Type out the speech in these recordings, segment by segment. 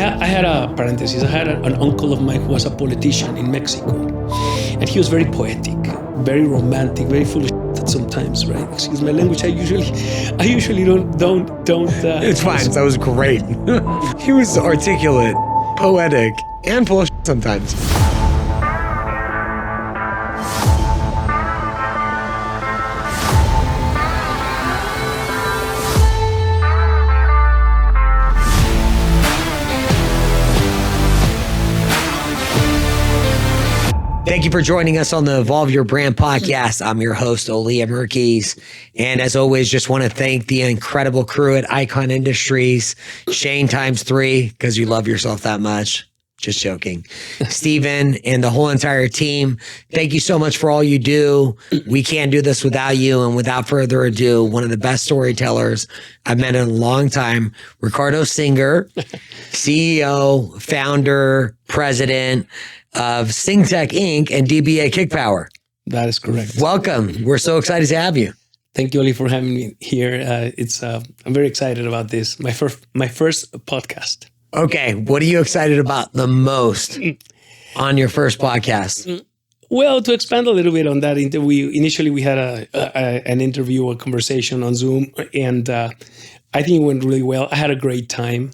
I had a parenthesis. I had an uncle of mine who was a politician in Mexico, and he was very poetic, very romantic, very full of shit sometimes. Right? Excuse my language. I usually don't. It's fine. That was great. He was articulate, poetic, and full of shit sometimes. Thank you for joining us on the Evolve Your Brand podcast. I'm your host, Olia Merkis. And as always, just want to thank the incredible crew at Icon Industries, Shane ×3, because you love yourself that much. Just joking. Steven and the whole entire team, thank you so much for all you do. We can't do this without you. And without further ado, one of the best storytellers I've met in a long time, Ricardo Singer, CEO, founder, president of SingTech Inc. and DBA Kick Power. That is correct. Welcome. We're so excited to have you. Thank you, Oli, for having me here. I'm very excited about this. My first podcast. Okay, what are you excited about the most on your first podcast? Well, to expand a little bit on that interview, initially we had an interview, a conversation on Zoom, and I think it went really well. I had a great time.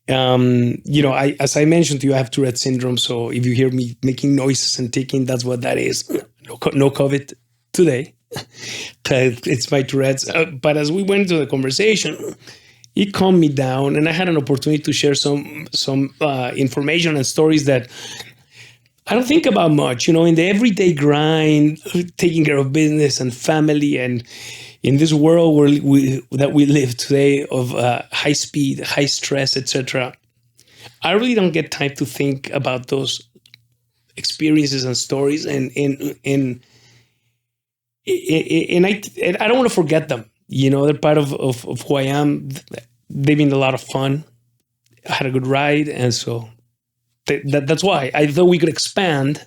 As I mentioned to you, I have Tourette syndrome. So if you hear me making noises and ticking, that's what that is. No COVID today. It's my Tourette's. But as we went into the conversation, it calmed me down, and I had an opportunity to share some information and stories that I don't think about much, in the everyday grind, taking care of business and family, and in this world that we live today of high speed, high stress, etc. I really don't get time to think about those experiences and stories, and I don't want to forget them. They're part of who I am. They've been a lot of fun. I had a good ride, and so that's why I thought we could expand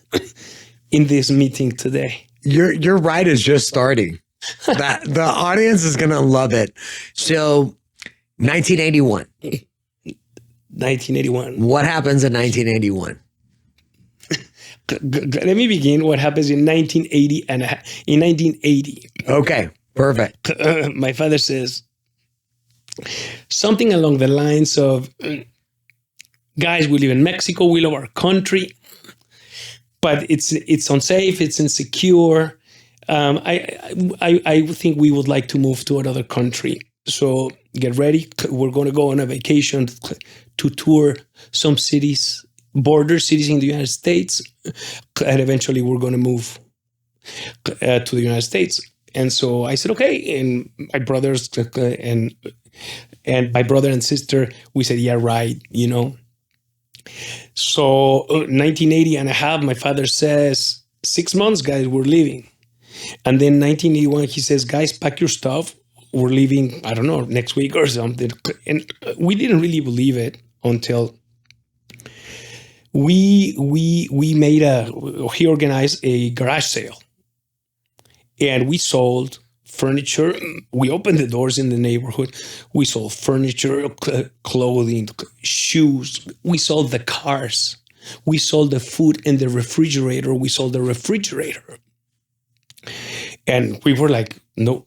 in this meeting today. Your ride is just starting. The audience is going to love it. So 1981. 1981. What happens in 1981? Let me begin. What happens in 1980 and in 1980. Okay, perfect. My father says something along the lines of, guys, we live in Mexico. We love our country, but it's unsafe. It's insecure. I think we would like to move to another country. So get ready. We're going to go on a vacation to tour some cities, border cities in the United States. And eventually we're going to move to the United States. And so I said, okay. And my brothers and my brother and sister, we said, yeah, right. So 1980 and a half, my father says, 6 months, guys, we're leaving. And then 1981, he says, guys, pack your stuff. We're leaving, I don't know, next week or something. And we didn't really believe it until he organized a garage sale. And we sold furniture. We opened the doors in the neighborhood. We sold furniture, clothing, shoes. We sold the cars. We sold the food in the refrigerator. We sold the refrigerator. And we were like, no,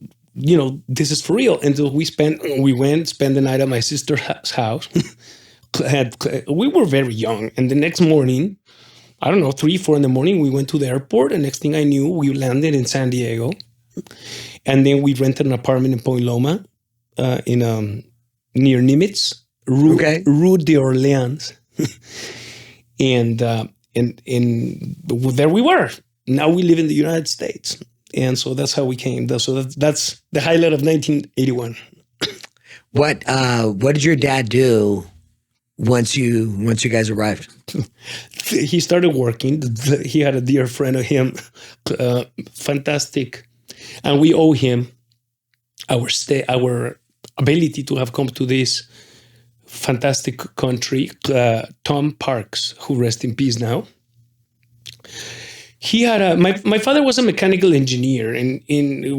this is for real. Until we went, spent the night at my sister's house. We were very young. And the next morning, I don't know, 3, 4 in the morning, we went to the airport. And next thing I knew, we landed in San Diego. And then we rented an apartment in Point Loma, near Nimitz, Rue d'Orléans. And there we were. Now we live in the United States. And so that's how we came. So that's the highlight of 1981. What did your dad do once you guys arrived? He started working. He had a dear friend of him, fantastic, and we owe him our ability to have come to this fantastic country. Tom Parks, who rests in peace now. He had my father was a mechanical engineer, and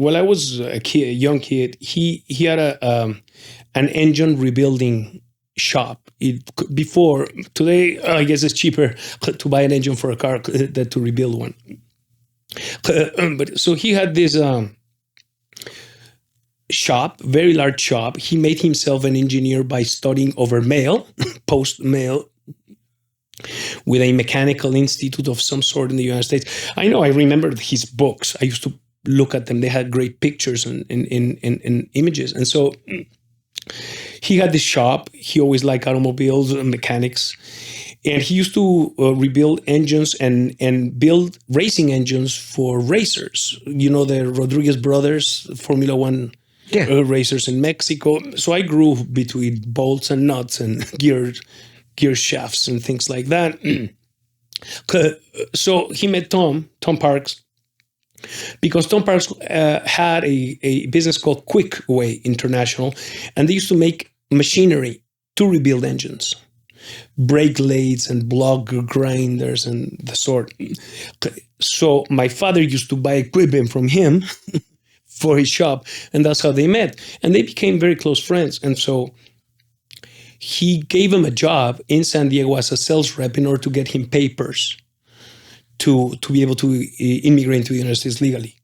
while I was a young kid, he had an engine rebuilding shop. Before today, I guess it's cheaper to buy an engine for a car than to rebuild one. But so he had this shop, very large shop. He made himself an engineer by studying over mail, post mail, with a mechanical institute of some sort in the United States. I remember his books. I used to look at them. They had great pictures and images. And so he had this shop. He always liked automobiles and mechanics. And he used to rebuild engines and build racing engines for racers. The Rodriguez brothers, Formula One racers in Mexico. So I grew between bolts and nuts and gear shafts and things like that. So he met Tom Parks, because Tom Parks had a business called Quick Way International, and they used to make machinery to rebuild engines, brake lathes and block grinders and the sort. So my father used to buy equipment from him for his shop, and that's how they met. And they became very close friends. And so he gave him a job in San Diego as a sales rep in order to get him papers to be able to immigrate into the United States legally.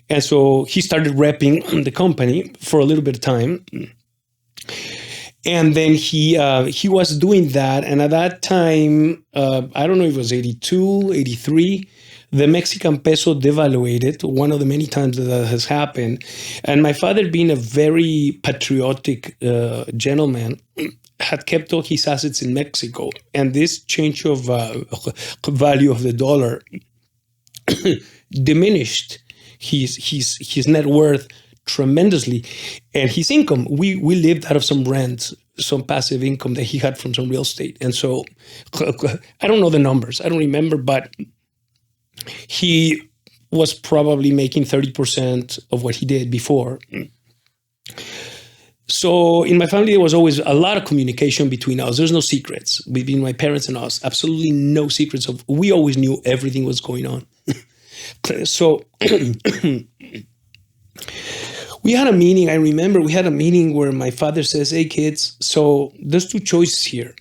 And so he started repping the company for a little bit of time. And then he was doing that. And at that time, I don't know if it was 82, 83, the Mexican peso devaluated, one of the many times that has happened. And my father, being a very patriotic gentleman, had kept all his assets in Mexico. And this change of value of the dollar diminished his net worth tremendously, and his income. We lived out of some rent, some passive income that he had from some real estate. And so I don't know the numbers, I don't remember, but he was probably making 30% of what he did before. So in my family, there was always a lot of communication between us. There's no secrets between my parents and us. Absolutely no secrets. We always knew everything was going on. So we had a meeting. I remember we had a meeting where my father says, "Hey kids, so there's two choices here.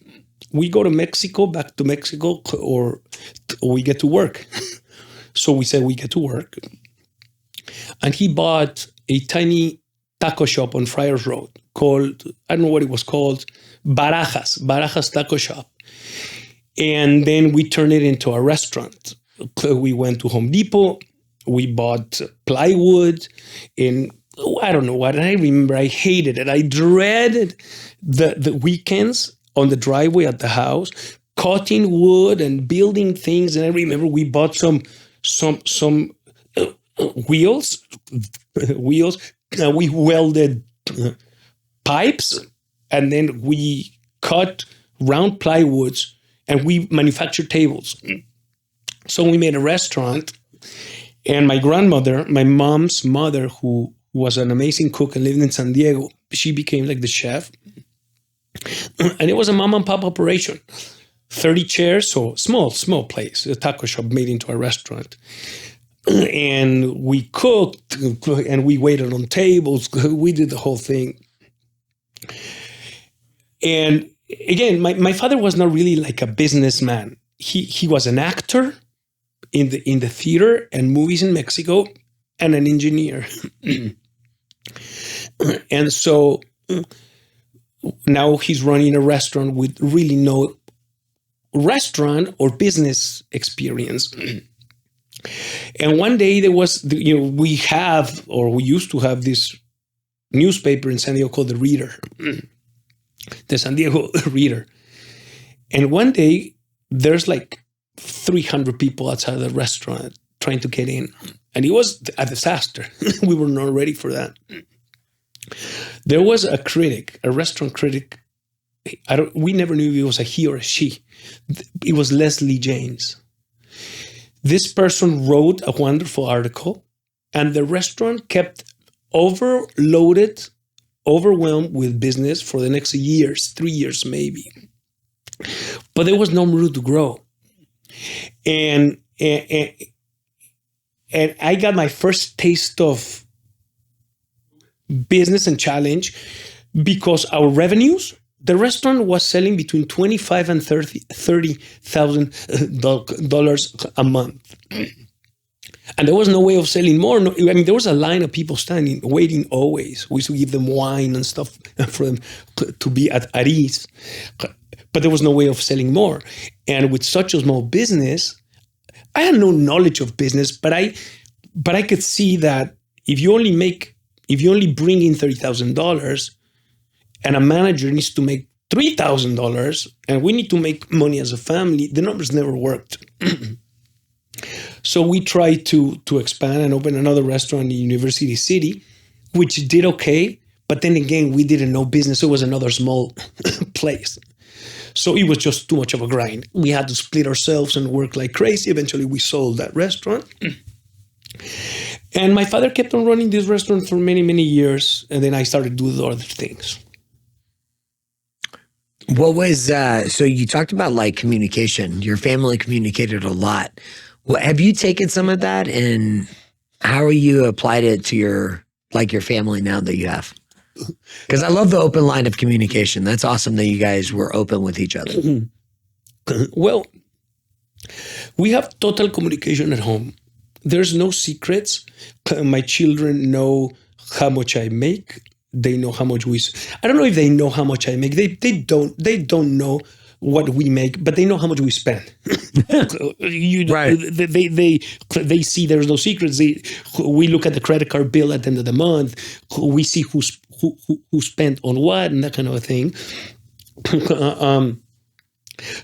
We go to Mexico, back to Mexico, or we get to work." So we said we get to work. And he bought a tiny taco shop on Friars Road called, I don't know what it was called, Barajas Taco Shop. And then we turned it into a restaurant. We went to Home Depot, we bought plywood, and I don't know what. And I remember I hated it. I dreaded the weekends on the driveway at the house, cutting wood and building things. And I remember we bought some wheels. We welded pipes, and then we cut round plywoods, and we manufactured tables. So we made a restaurant, and my grandmother, my mom's mother, who was an amazing cook and lived in San Diego, she became like the chef. And it was a mom and pop operation. 30 chairs, so small place, a taco shop made into a restaurant. And we cooked, and we waited on tables. We did the whole thing. And again, my father was not really like a businessman. He was an actor in the theater and movies in Mexico, and an engineer. And so now he's running a restaurant with really no restaurant or business experience. And one day there was, we used to have this newspaper in San Diego called The Reader, the San Diego Reader. And one day there's like 300 people outside the restaurant trying to get in. And it was a disaster. We were not ready for that. There was a critic, a restaurant critic. We never knew if it was a he or a she. It was Leslie James. This person wrote a wonderful article, and the restaurant kept overloaded, overwhelmed with business for the next years, 3 years maybe. But there was no room to grow. And I got my first taste of business and challenge because our revenues the restaurant was selling between 25 and $30,000 a month. And there was no way of selling more. No, I mean, there was a line of people standing, waiting always. We used to give them wine and stuff for them to be at ease. But there was no way of selling more. And with such a small business, I had no knowledge of business, but I could see that if you only bring in $30,000 and a manager needs to make $3,000 and we need to make money as a family, the numbers never worked. So we tried to expand and open another restaurant in University City, which did okay. But then again, we didn't know business. So it was another small place. So it was just too much of a grind. We had to split ourselves and work like crazy. Eventually, we sold that restaurant. And my father kept on running this restaurant for many, many years. And then I started doing other things. What was, so you talked about like communication. Your family communicated a lot. Well, have you taken some of that and how are you applied it to your family now that you have? Because I love the open line of communication. That's awesome that you guys were open with each other. Well, we have total communication at home. There's no secrets. My children know how much I make. They know how much I don't know if they know how much I make. They don't know what we make, but they know how much we spend. Right. They see there's no secrets. We look at the credit card bill at the end of the month. We see who spent on what and that kind of a thing.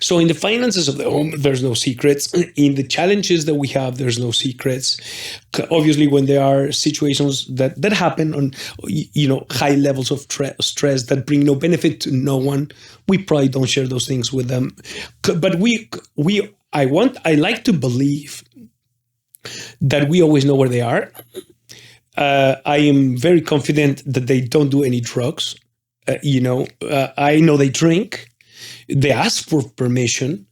So in the finances of the home, there's no secrets. In the challenges that we have, there's no secrets. Obviously, when there are situations that happen on, high levels of stress that bring no benefit to no one, we probably don't share those things with them. But I like to believe that we always know where they are. I am very confident that they don't do any drugs. I know they drink. They ask for permission.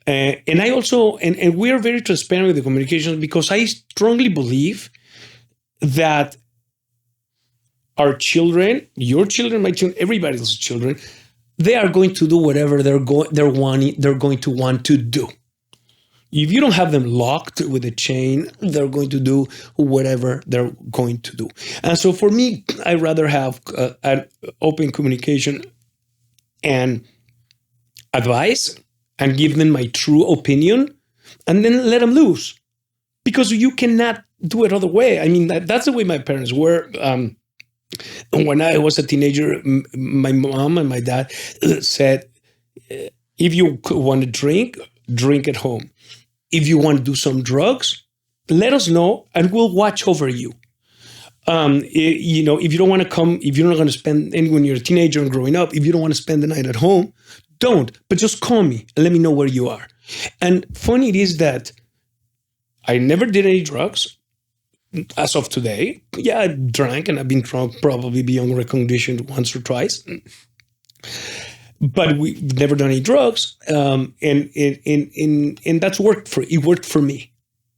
And I also, and we are very transparent with the communications because I strongly believe that our children, your children, my children, everybody else's children, they are going to do whatever they're going to want to do. If you don't have them locked with a chain, they're going to do whatever they're going to do. And so for me, I rather have an open communication and advice and give them my true opinion and then let them loose because you cannot do it other way. I mean, that's the way my parents were. When I was a teenager, my mom and my dad said, if you want to drink at home. If you want to do some drugs, let us know and we'll watch over you. If you don't want to come, if you're not going to spend when you're a teenager and growing up, if you don't want to spend the night at home, don't, but just call me and let me know where you are. And funny it is that I never did any drugs as of today. Yeah, I drank and I've been probably beyond recognition once or twice, but we've never done any drugs. And that's worked for me.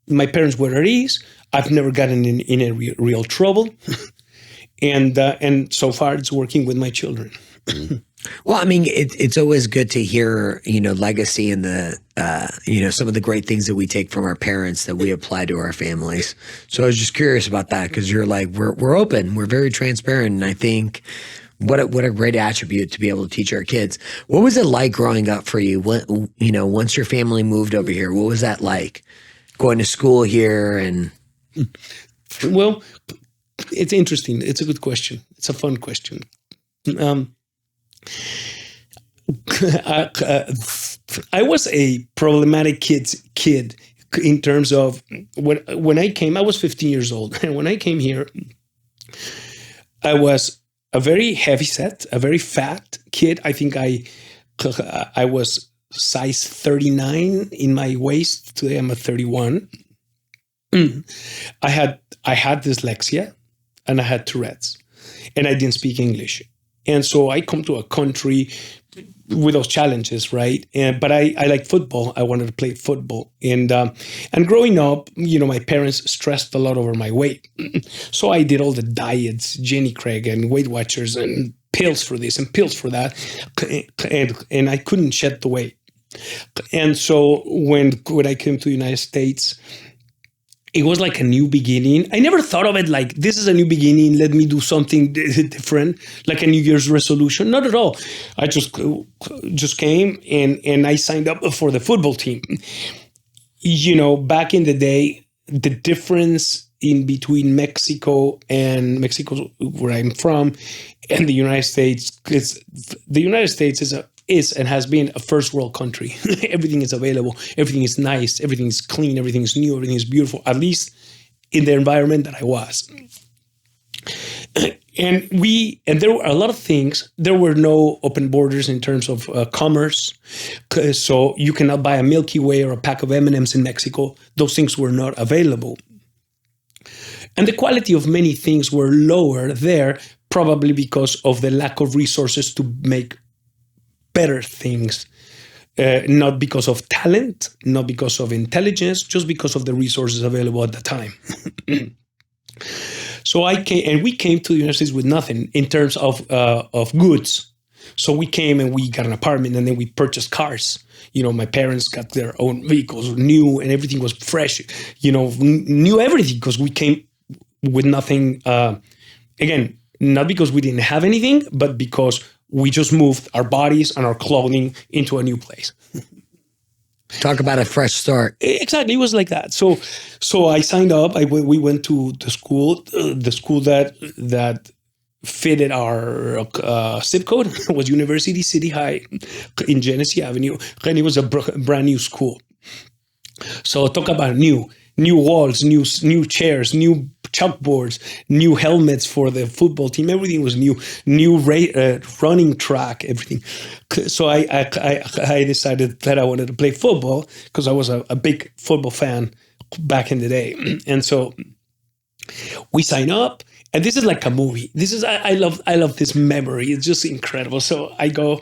My parents were at ease. I've never gotten in any real trouble. And so far it's working with my children. Well, I mean, it's always good to hear, legacy and the, some of the great things that we take from our parents that we apply to our families. So I was just curious about that because you're like, we're open, we're very transparent. And I think what a great attribute to be able to teach our kids. What was it like growing up for you? Once your family moved over here, what was that like going to school here? And well, it's interesting. It's a good question. It's a fun question. I was a problematic kid in terms of when I came, I was 15 years old. And when I came here, I was a very heavyset, a very fat kid. I think I was size 39 in my waist. Today I'm at 31. I had dyslexia and I had Tourette's and I didn't speak English. And so I come to a country with those challenges, right? But I like football. I wanted to play football. And growing up, my parents stressed a lot over my weight. So I did all the diets, Jenny Craig and Weight Watchers and pills for this and pills for that. And I couldn't shed the weight. And so when I came to the United States, it was like a new beginning. I never thought of it like, this is a new beginning, let me do something different, like a New Year's resolution. Not at all. I just came and I signed up for the football team. You know, back in the day, the difference in between Mexico, where I'm from, and the United States, the United States is and has been a first world country. Everything is available. Everything is nice. Everything is clean. Everything is new. Everything is beautiful, at least in the environment that I was. And there were a lot of things. There were no open borders in terms of commerce. So you cannot buy a Milky Way or a pack of M&Ms in Mexico. Those things were not available. And the quality of many things were lower there, probably because of the lack of resources to make better things, not because of talent, not because of intelligence, just because of the resources available at the time. So we came to the United States with nothing in terms of goods. So we came and we got an apartment, and then we purchased cars. You know, my parents got their own vehicles, new, and everything was fresh. You know, knew everything because we came with nothing. Again, not because we didn't have anything, but because we just moved our bodies and our clothing into a new place. Talk about a fresh start. Exactly. It was like that. So I signed up. We went to the school that fitted our zip code was University City High in Genesee Avenue. And it was a brand new school. So talk about new walls, new chairs, new chalkboards, new helmets for the football team. Everything was new running track, everything. So I decided that I wanted to play football because I was a big football fan back in the day. And so we sign up, and this is like a movie. I love this memory. It's just incredible. So I go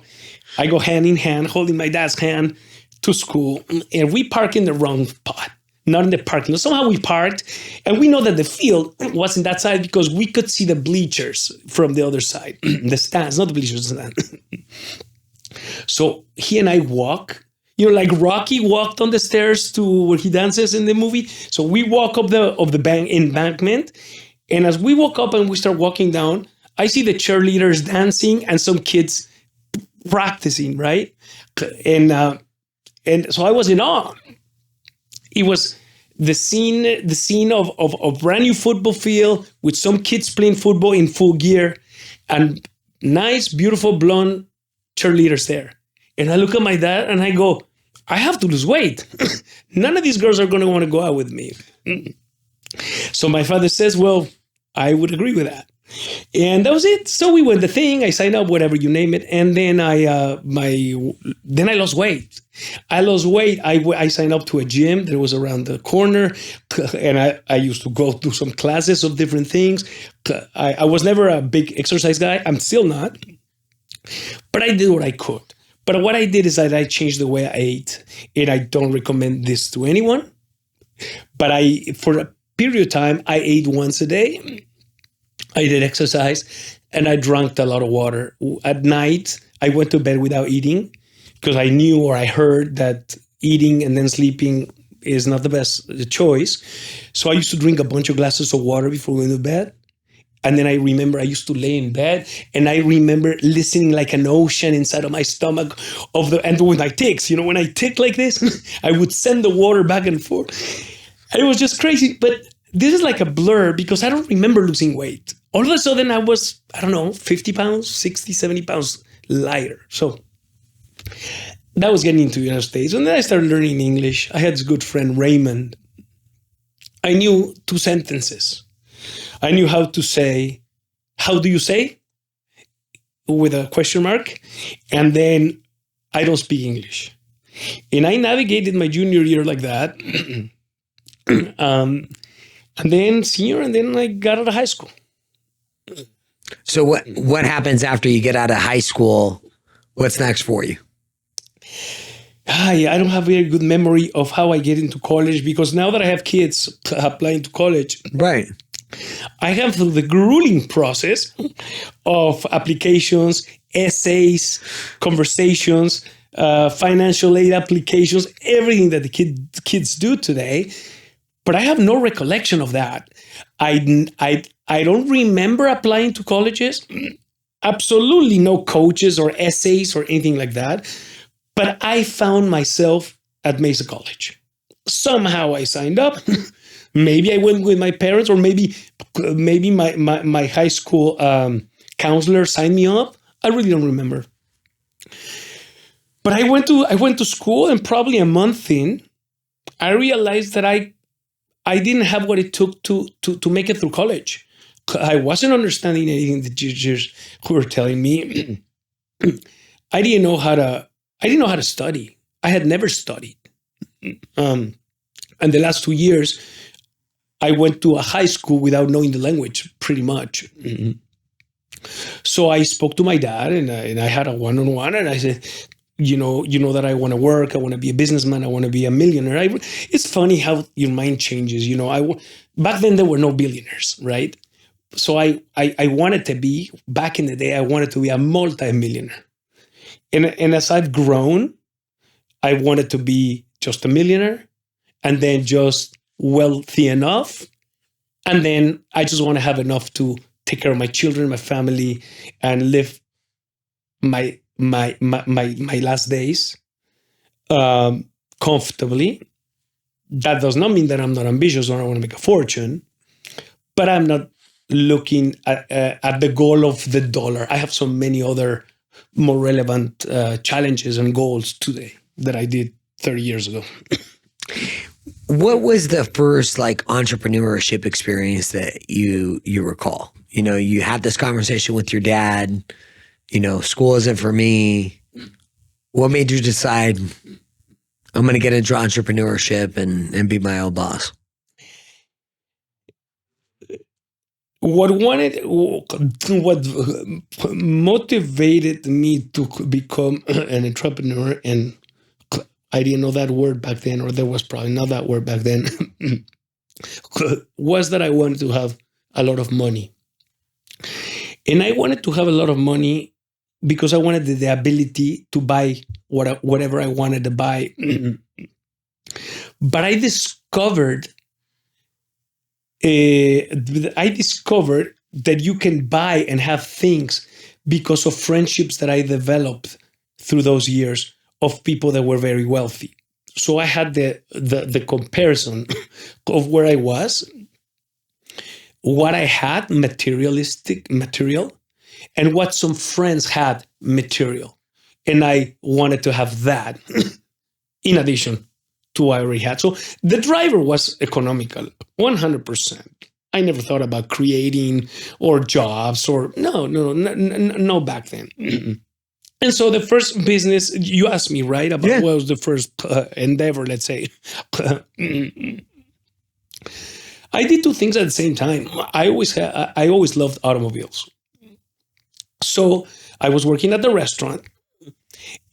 hand in hand, holding my dad's hand to school, and we park in the wrong spot. Not in the parking lot. Somehow we parked, and we know that the field wasn't that side because we could see the bleachers from the other side, the stands, not the bleachers. So he and I walk, you know, like Rocky walked on the stairs to where he dances in the movie. So we walk up the embankment, and as we walk up and we start walking down, I see the cheerleaders dancing and some kids practicing, right? And so I was in awe. It was the scene of a brand new football field with some kids playing football in full gear and nice, beautiful blonde cheerleaders there. And I look at my dad and I go, I have to lose weight. None of these girls are going to want to go out with me. So my father says, well, I would agree with that. And that was it. So we went the thing. I signed up, whatever you name it, and then I lost weight. I signed up to a gym that was around the corner, and I used to go to some classes of different things. I was never a big exercise guy. I'm still not, but I did what I could. But what I did is that I changed the way I ate, and I don't recommend this to anyone. But for a period of time, I ate once a day. I did exercise, and I drank a lot of water. At night, I went to bed without eating because I knew or I heard that eating and then sleeping is not the best choice. So I used to drink a bunch of glasses of water before going to bed. And then I remember I used to lay in bed, and I remember listening like an ocean inside of my stomach and with my tics, you know, when I tick like this, I would send the water back and forth. And it was just crazy. But this is like a blur because I don't remember losing weight. All of a sudden I was, 50 pounds, 60, 70 pounds lighter. So that was getting into the United States. And then I started learning English. I had this good friend, Raymond. I knew 2 sentences. I knew how to say, how do you say? With a question mark. And then I don't speak English. And I navigated my junior year like that. And then senior, and then I got out of high school. So what happens after you get out of high school? What's next for you? I don't have a very good memory of how I get into college because now that I have kids applying to college, right, I have the grueling process of applications, essays, conversations, financial aid applications, everything that the kids do today. But I have no recollection of that. I don't remember applying to colleges. Absolutely no coaches or essays or anything like that. But I found myself at Mesa College. Somehow I signed up. Maybe I went with my parents, or maybe my high school counselor signed me up. I really don't remember. But I went to school, and probably a month in, I realized that I didn't have what it took to make it through college. I wasn't understanding anything the teachers were telling me. I didn't know how to study. I had never studied. And the last 2 years, I went to a high school without knowing the language, pretty much. So I spoke to my dad, and I had a one-on-one, and I said, you know that I want to work. I want to be a businessman. I want to be a millionaire. It's funny how your mind changes. Back then there were no billionaires, right? So I wanted to be, back in the day, I wanted to be a multi-millionaire. And as I've grown, I wanted to be just a millionaire, and then just wealthy enough. And then I just want to have enough to take care of my children, my family, and live my last days comfortably. That does not mean that I'm not ambitious or I want to make a fortune, but I'm not looking at the goal of the dollar. I have so many other more relevant challenges and goals today that I did 30 years ago. What was the first entrepreneurship experience that you recall? You had this conversation with your dad, school isn't for me. What made you decide I'm going to get into entrepreneurship and be my own boss? What motivated me to become an entrepreneur, and I didn't know that word back then, or there was probably not that word back then, was that I wanted to have a lot of money. And I wanted to have a lot of money because I wanted the ability to buy whatever I wanted to buy. But I discovered that you can buy and have things because of friendships that I developed through those years of people that were very wealthy. So I had the comparison of where I was, what I had, material, and what some friends had, material. And I wanted to have that in addition to what I already had. So the driver was economical, 100%. I never thought about creating or jobs or no back then. And so the first business, you asked me, right, about what was the first endeavor, let's say. I did two things at the same time. I always loved automobiles. So I was working at the restaurant,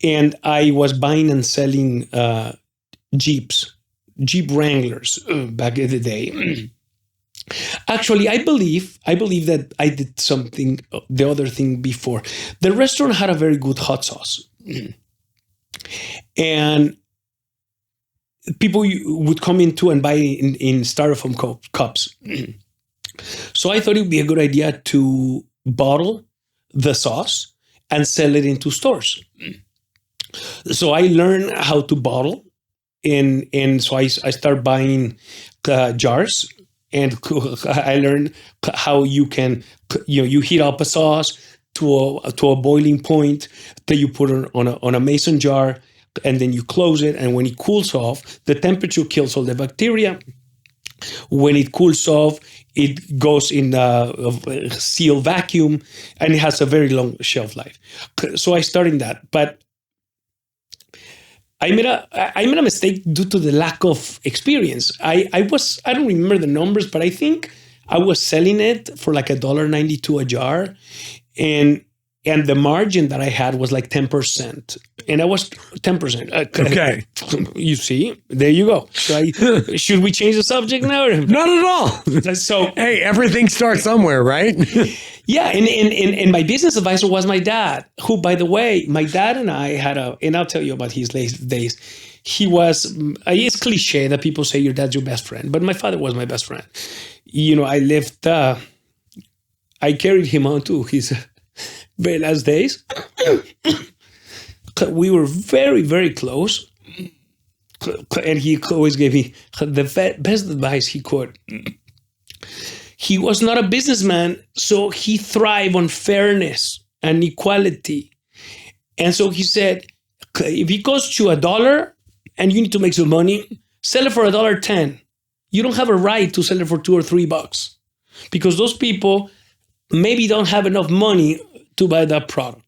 and I was buying and selling Jeep Wranglers back in the day. Actually, I believe that I did something, the other thing before. The restaurant had a very good hot sauce. And people would come into and buy in styrofoam cups. So I thought it would be a good idea to bottle the sauce and sell it into stores. So I learned how to bottle, and so I started buying jars. And I learned how you can, you heat up a sauce to a boiling point that you put on a mason jar, and then you close it. And when it cools off, the temperature kills all the bacteria. When it cools off, it goes in a sealed vacuum, and it has a very long shelf life. So I started that, but I made a mistake due to the lack of experience. I don't remember the numbers, but I think I was selling it for like $1.92 a jar, and And the margin that I had was like 10%. And I was 10%. Okay. You see, there you go. So should we change the subject now? Not at all. So, hey, everything starts somewhere, right? yeah. And my business advisor was my dad, who, by the way, my dad and I had and I'll tell you about his late days. He was, it's cliche that people say your dad's your best friend, but my father was my best friend. You know, I carried him on to his very last days. We were very, very close. And he always gave me the best advice he could. He was not a businessman, so he thrived on fairness and equality. And so he said, if it costs you $1 and you need to make some money, sell it for $1.10. You don't have a right to sell it for $2 or $3 because those people maybe don't have enough money to buy that product.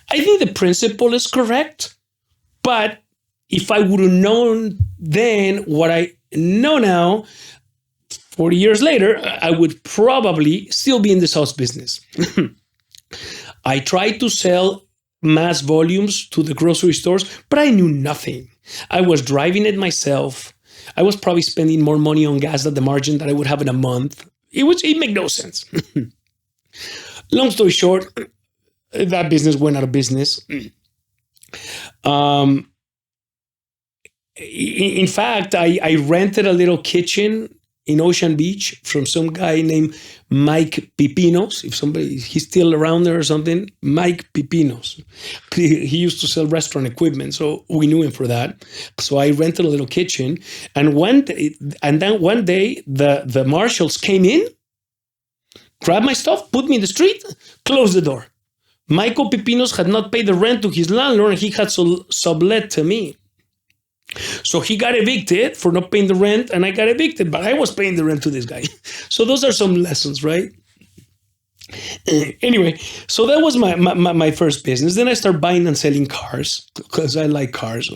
I think the principle is correct, but if I would have known then what I know now, 40 years later, I would probably still be in the sauce business. I tried to sell mass volumes to the grocery stores, but I knew nothing. I was driving it myself. I was probably spending more money on gas than the margin that I would have in a month. It made no sense. Long story short, that business went out of business. In fact, I rented a little kitchen in Ocean Beach from some guy named Mike Pipinos. If he's still around there or something, Mike Pipinos. He used to sell restaurant equipment, so we knew him for that. So I rented a little kitchen, and then one day the marshals came in, grabbed my stuff, put me in the street, closed the door. Michael Pipinos had not paid the rent to his landlord, and he had sublet to me. So he got evicted for not paying the rent, and I got evicted, but I was paying the rent to this guy. So those are some lessons, right? Anyway, so that was my first business. Then I started buying and selling cars because I like cars.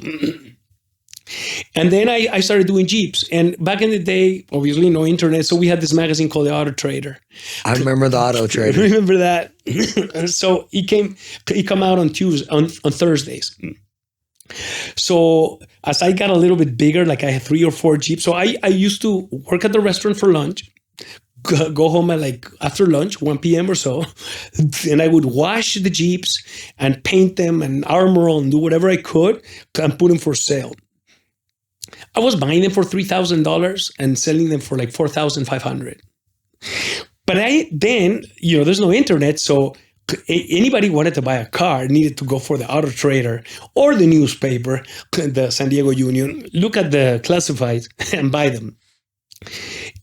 And then I started doing Jeeps. And back in the day, obviously no internet, so we had this magazine called the Auto Trader. I remember the Auto Trader. Remember that? So he come out on Thursdays. So as I got a little bit bigger, like I had 3 or 4 Jeeps. So I used to work at the restaurant for lunch, go home at like after lunch, 1 p.m. or so. And I would wash the Jeeps and paint them and armor and do whatever I could and put them for sale. I was buying them for $3,000 and selling them for like $4,500. But then, there's no internet. So anybody wanted to buy a car needed to go for the Auto Trader or the newspaper, the San Diego Union, look at the classifieds and buy them.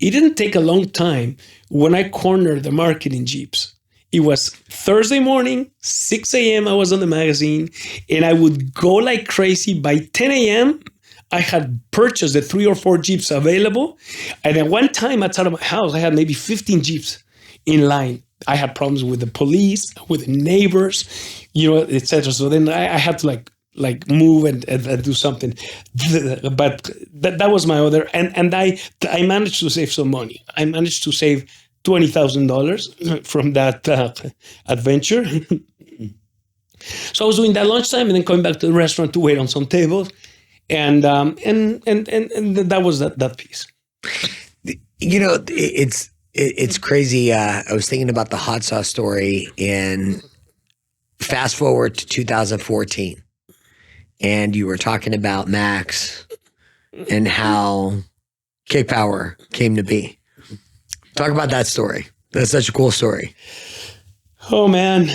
It didn't take a long time when I cornered the market in Jeeps. It was Thursday morning, 6 a.m. I was on the magazine, and I would go like crazy. By 10 a.m., I had purchased the 3 or 4 Jeeps available. And at one time outside of my house, I had maybe 15 Jeeps in line. I had problems with the police, with the neighbors, etc. So then I had to like move and do something. But that was my other, and I managed to save some money. I managed to save $20,000 from that adventure. So I was doing that lunchtime and then coming back to the restaurant to wait on some tables, and that was that piece. It's crazy. I was thinking about the hot sauce story, and fast forward to 2014, and you were talking about Max and how Kick Power came to be. Talk about that story. That's such a cool story. Oh man.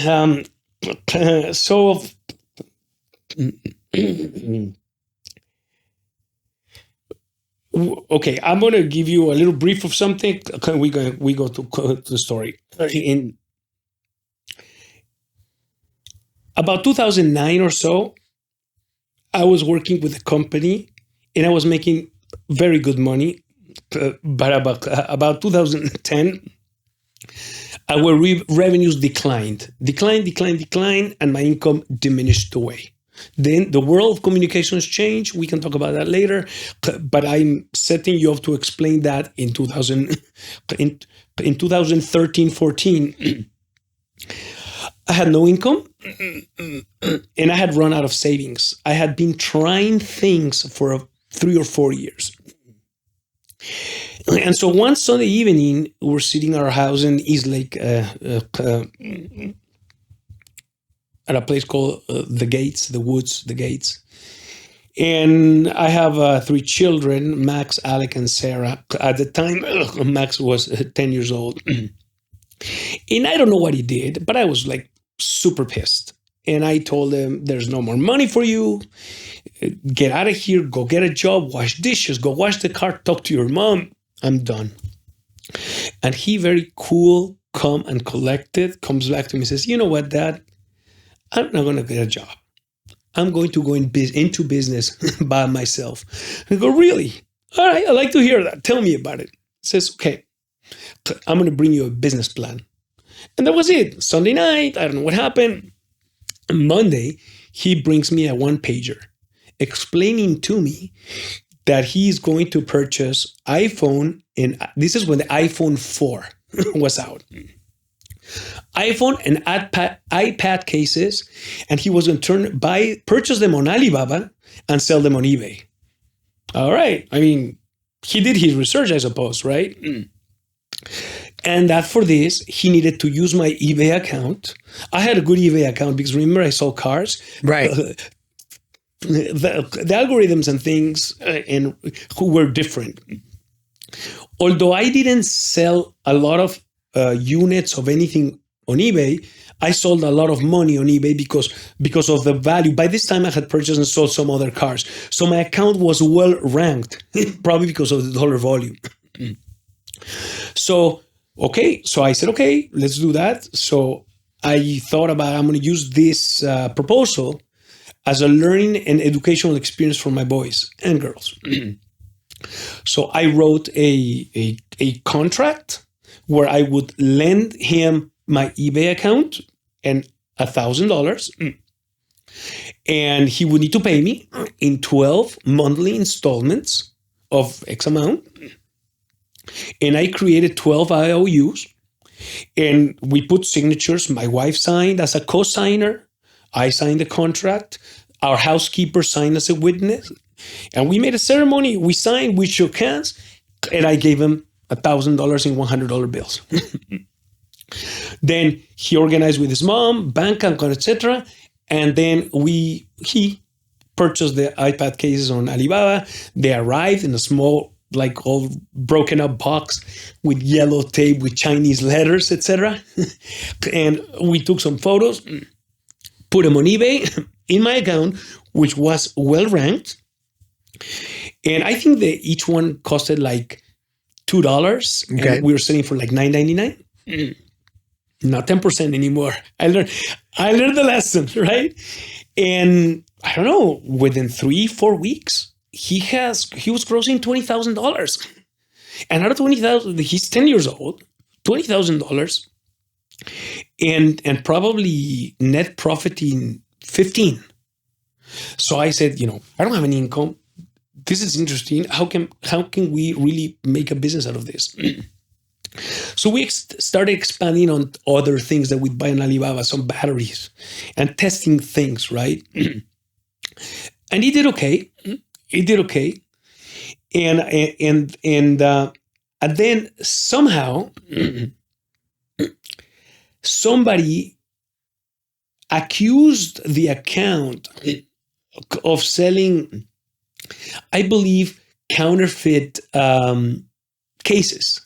Okay, I'm going to give you a little brief of something. We go to the story. In about 2009 or so, I was working with a company and I was making very good money. But about 2010, our revenues declined, and my income diminished away. Then the world of communications changed. We can talk about that later, but I'm setting you up to explain that in 2013, 14. I had no income and I had run out of savings. I had been trying things for 3 or 4 years. And so one Sunday evening, we're sitting at our house in East Lake at a place called The Gates, the Woods, The Gates. And I have 3 children, Max, Alec, and Sarah. At the time, Max was 10 years old. And I don't know what he did, but I was like super pissed. And I told him, there's no more money for you. Get out of here. Go get a job. Wash dishes. Go wash the car. Talk to your mom. I'm done. And he, very cool, calm, and collected, comes back to me and says, you know what, Dad? I'm not going to get a job. I'm going to go into business by myself. I go, really? All right, I'd like to hear that. Tell me about it. He says, okay, I'm going to bring you a business plan. And that was it. Sunday night, I don't know what happened. Monday, he brings me a 1-pager explaining to me that he's going to purchase iPhone, and this is when the iPhone 4 was out. iPhone and iPad cases, and he was going to purchase them on Alibaba and sell them on eBay. All right. I mean, he did his research, I suppose, right? And that for this, he needed to use my eBay account. I had a good eBay account because remember, I sold cars. Right. The algorithms and things and who were different. Although I didn't sell a lot of units of anything on eBay, I sold a lot of money on eBay because of the value. By this time, I had purchased and sold some other cars. So my account was well ranked, probably because of the dollar volume. So I said, okay, let's do that. So I thought about, I'm going to use this proposal as a learning and educational experience for my boys and girls. So I wrote a contract where I would lend him my eBay account and $1,000. And he would need to pay me in 12 monthly installments of X amount. And I created 12 IOUs and we put signatures. My wife signed as a co-signer. I signed the contract. Our housekeeper signed as a witness. And we made a ceremony. We signed, we shook hands, and I gave him $1,000 in $100 bills. Then he organized with his mom, bank account, etc. And then he purchased the iPad cases on Alibaba. They arrived in a small, like all broken up box with yellow tape with Chinese letters, etc. And we took some photos, put them on eBay in my account, which was well ranked. And I think that each one costed like $2. Okay. And we were selling for like $9.99. Not 10% anymore. I learned the lesson, right? And I don't know, within 3-4 weeks, he was grossing $20,000. And out of $20,000, he's 10 years old, $20,000, and probably net profiting 15. So I said, I don't have any income. This is interesting. How can we really make a business out of this? So we started expanding on other things that we'd buy on Alibaba, some batteries, and testing things, right? And he did okay. And then somehow somebody accused the account of selling, I believe, counterfeit cases.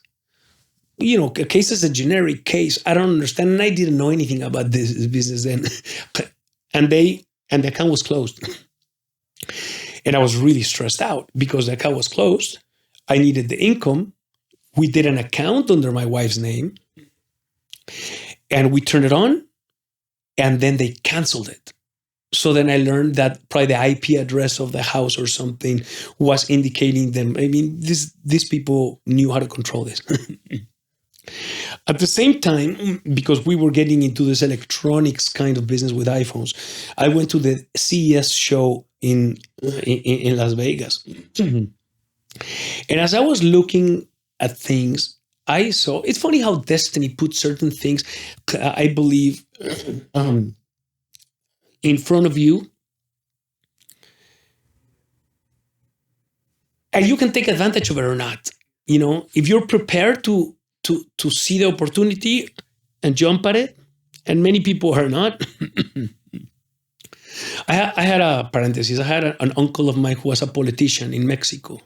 A case is a generic case. I don't understand. And I didn't know anything about this business then. And the account was closed. And I was really stressed out because the account was closed. I needed the income. We did an account under my wife's name. And we turned it on. And then they canceled it. So then I learned that probably the IP address of the house or something was indicating them. I mean, these people knew how to control this. At the same time, because we were getting into this electronics kind of business with iPhones, I went to the CES show in Las Vegas. And as I was looking at things, I saw, it's funny how destiny puts certain things, I believe, in front of you, and you can take advantage of it or not. You know, if you're prepared to see the opportunity and jump at it, and many people are not. I had a parenthesis. I had an uncle of mine who was a politician in Mexico,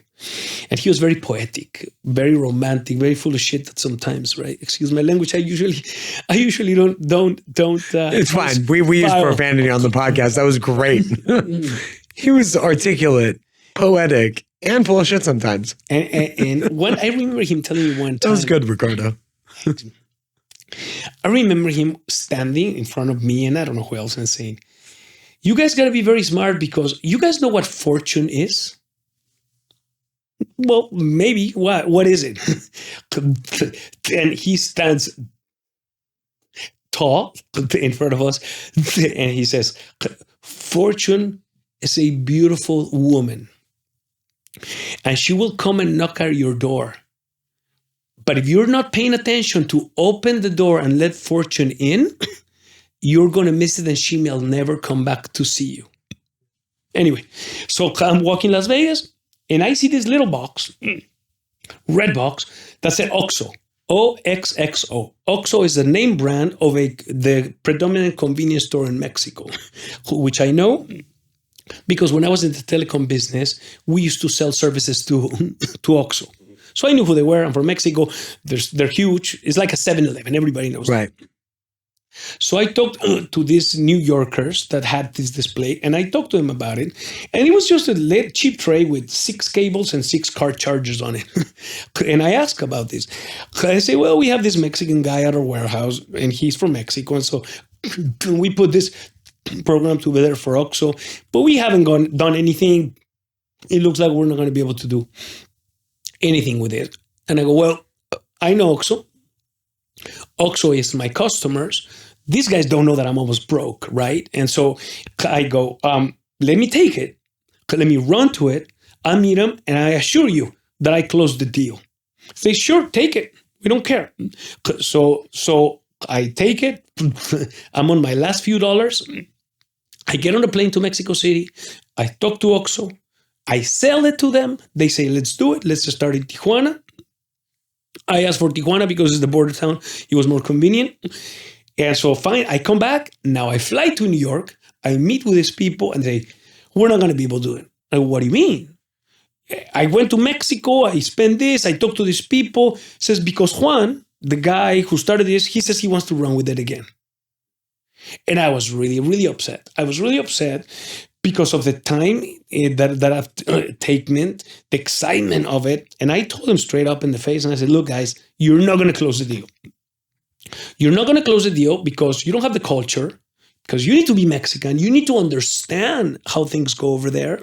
and he was very poetic, very romantic, very full of shit at sometimes. Right? Excuse my language. I usually don't. It's fine. We use profanity on the podcast. That was great. He was articulate, poetic, and full of shit sometimes. And one, I remember him telling me one time. That was good, Ricardo. I remember him standing in front of me, and I don't know who else, and saying, "You guys got to be very smart because you guys know what fortune is." Well, maybe. What is it? And he stands tall in front of us, and he says, "Fortune is a beautiful woman, and she will come and knock at your door. But if you're not paying attention to open the door and let fortune in, you're going to miss it and she will never come back to see you." Anyway, so I'm walking Las Vegas and I see this little box, red box, that said OXXO, OXXO. OXXO is the name brand of the predominant convenience store in Mexico, which I know because when I was in the telecom business, we used to sell services to OXXO. So I knew who they were. I'm from Mexico. They're huge. It's like a 7-Eleven. Everybody knows. Right. So I talked to these New Yorkers that had this display, and I talked to them about it. And it was just a cheap tray with 6 cables and 6 car chargers on it. And I asked about this. I say, well, we have this Mexican guy at our warehouse, and he's from Mexico. And so we put this program together for OXXO, but we haven't done anything. It looks like we're not going to be able to do anything with it. And I go, well, I know OXXO. OXXO is my customers. These guys don't know that I'm almost broke, right? And so I go, let me take it. Let me run to it. I'll meet them, and I assure you that I closed the deal. Say, sure, take it. We don't care. So I take it. I'm on my last few dollars. I get on a plane to Mexico City. I talk to OXXO. I sell it to them. They say, let's do it. Let's just start in Tijuana. I asked for Tijuana because it's the border town. It was more convenient. And so fine, I come back. Now I fly to New York. I meet with these people and they say, we're not going to be able to do it. I go, what do you mean? I went to Mexico. I spent this. I talked to these people. Says, because Juan, the guy who started this, he says he wants to run with it again. And I was really, really upset. I was really upset because of the time that I've taken, the excitement of it. And I told him straight up in the face, and I said, look, guys, you're not going to close the deal. You're not going to close the deal because you don't have the culture, because you need to be Mexican. You need to understand how things go over there.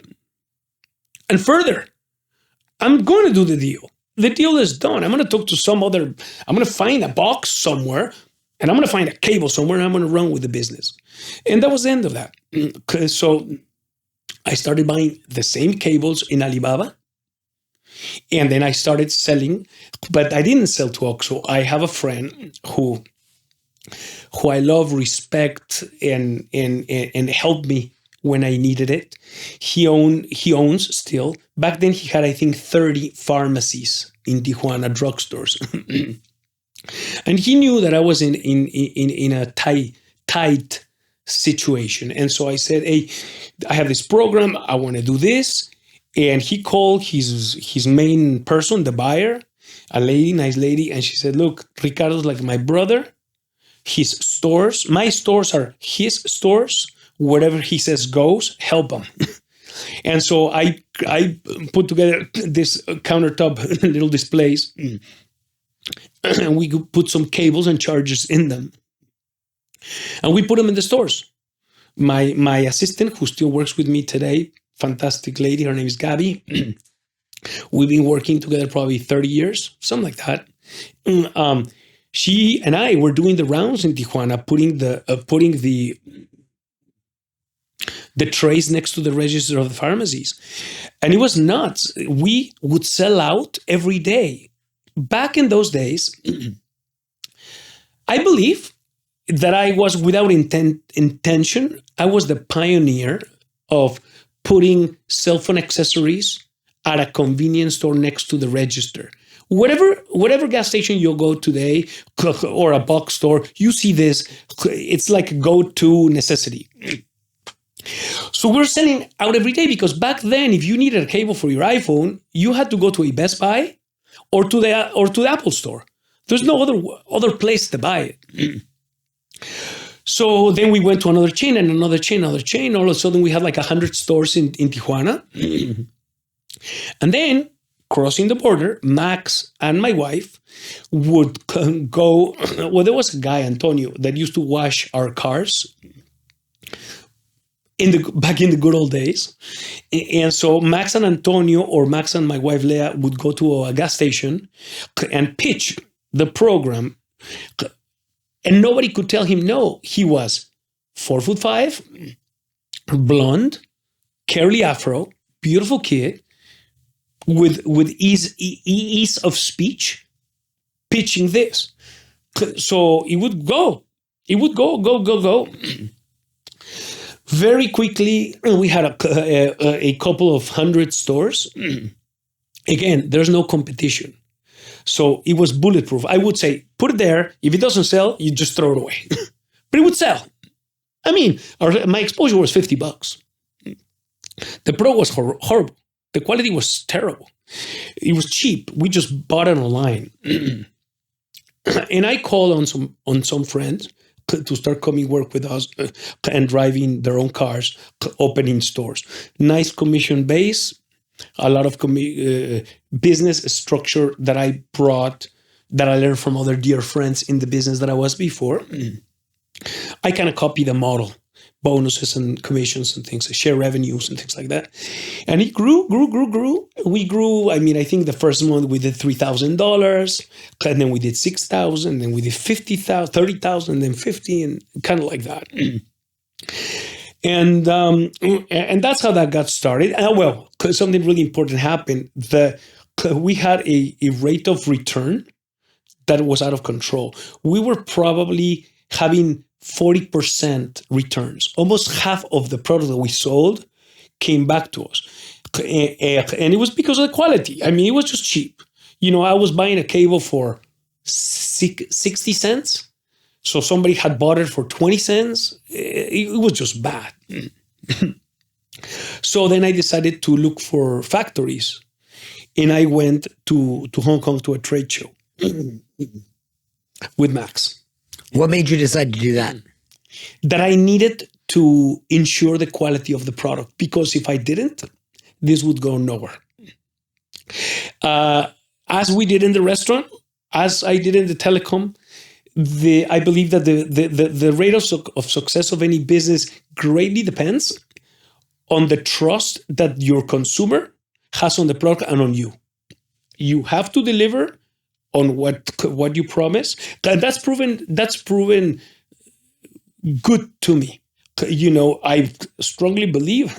And further, I'm going to do the deal. The deal is done. I'm going to talk to I'm going to find a box somewhere, and I'm going to find a cable somewhere, and I'm going to run with the business. And that was the end of that. So I started buying the same cables in Alibaba. And then I started selling, but I didn't sell to OXXO. I have a friend who I love, respect, and helped me when I needed it. He owns still. Back then he had, I think, 30 pharmacies in Tijuana, drugstores. And he knew that I was in a tight situation. And so I said, hey, I have this program. I want to do this. And he called his main person, the buyer, a lady, nice lady. And she said, look, Ricardo's like my brother. His stores, my stores are his stores. Whatever he says goes, help him. And so I put together this countertop little displays. And we could put some cables and chargers in them. And we put them in the stores. My assistant, who still works with me today, fantastic lady, her name is Gabby. We've been working together probably 30 years, something like that. She and I were doing the rounds in Tijuana, putting the trays next to the register of the pharmacies. And it was nuts. We would sell out every day. back in those days, I believe that I was without intention. I was the pioneer of putting cell phone accessories at a convenience store next to the register. Whatever gas station you go today or a box store, you see this. It's like a go-to necessity. So we're selling out every day because back then, if you needed a cable for your iPhone, you had to go to a Best Buy or to the Apple store. There's no other place to buy it. So then we went to another chain and another chain. All of a sudden, we had like 100 stores in Tijuana. And then, crossing the border, Max and my wife would go. Well, there was a guy, Antonio, that used to wash our cars back in the good old days. And so Max and Antonio, or Max and my wife Leah, would go to a gas station and pitch the program. And nobody could tell him no. He was 4'5", blonde, curly afro, beautiful kid, with ease of speech, pitching this. So he would go. Go. Very quickly, we had a couple of 100 stores. Again, there's no competition. So it was bulletproof. I would say, put it there. If it doesn't sell, you just throw it away. But it would sell. I mean, my exposure was $50. The product was horrible. The quality was terrible. It was cheap. We just bought it online. And I called on some friends to start coming work with us and driving their own cars, opening stores. Nice commission base, a lot of business structure that I brought, that I learned from other dear friends in the business that I was before. I kind of copied the model, bonuses and commissions and things, share revenues and things like that. And it grew. We grew. I mean, I think the first month we did $3,000, and then we did $6,000, then we did $50,000, $30,000, then $50,000, and kind of like that. And that's how that got started. Well, something really important happened. We had a rate of return that was out of control. We were probably having 40% returns. Almost half of the product that we sold came back to us. And it was because of the quality. I mean, it was just cheap. I was buying a cable for 60 cents. So somebody had bought it for 20 cents. It was just bad. So then I decided to look for factories. And I went to Hong Kong to a trade show with Max. What made you decide to do that? That I needed to ensure the quality of the product, because if I didn't, this would go nowhere. As we did in the restaurant, as I did in the telecom, I believe that the rate of success of any business greatly depends on the trust that your consumer has on the product and on you. You have to deliver on what you promise. And that's proven good to me. I strongly believe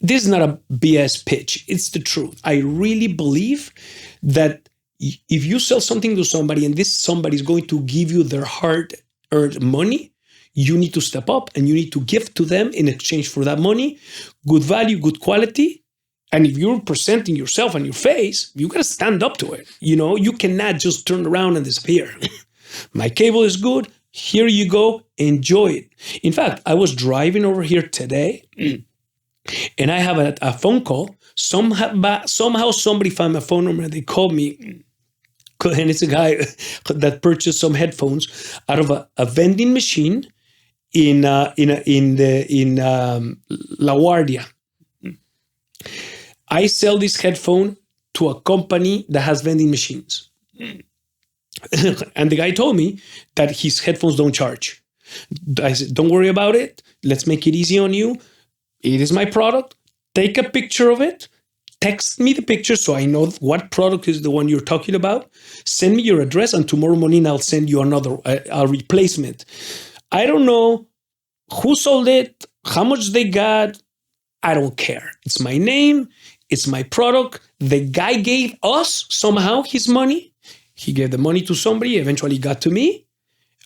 this is not a BS pitch. It's the truth. I really believe that if you sell something to somebody and this somebody is going to give you their hard-earned money, you need to step up and you need to give to them in exchange for that money good value, good quality. And if you're presenting yourself and your face, you got to stand up to it. You cannot just turn around and disappear. My cable is good. Here you go. Enjoy it. In fact, I was driving over here today and I have a phone call. Somehow somebody found my phone number and they called me. And it's a guy that purchased some headphones out of a vending machine in LaGuardia. I sell this headphone to a company that has vending machines. And the guy told me that his headphones don't charge. I said, don't worry about it. Let's make it easy on you. It is my product. Take a picture of it. Text me the picture so I know what product is the one you're talking about. Send me your address, and tomorrow morning I'll send you a replacement. I don't know who sold it, how much they got. I don't care. It's my name. It's my product. The guy gave us somehow his money. He gave the money to somebody, eventually got to me.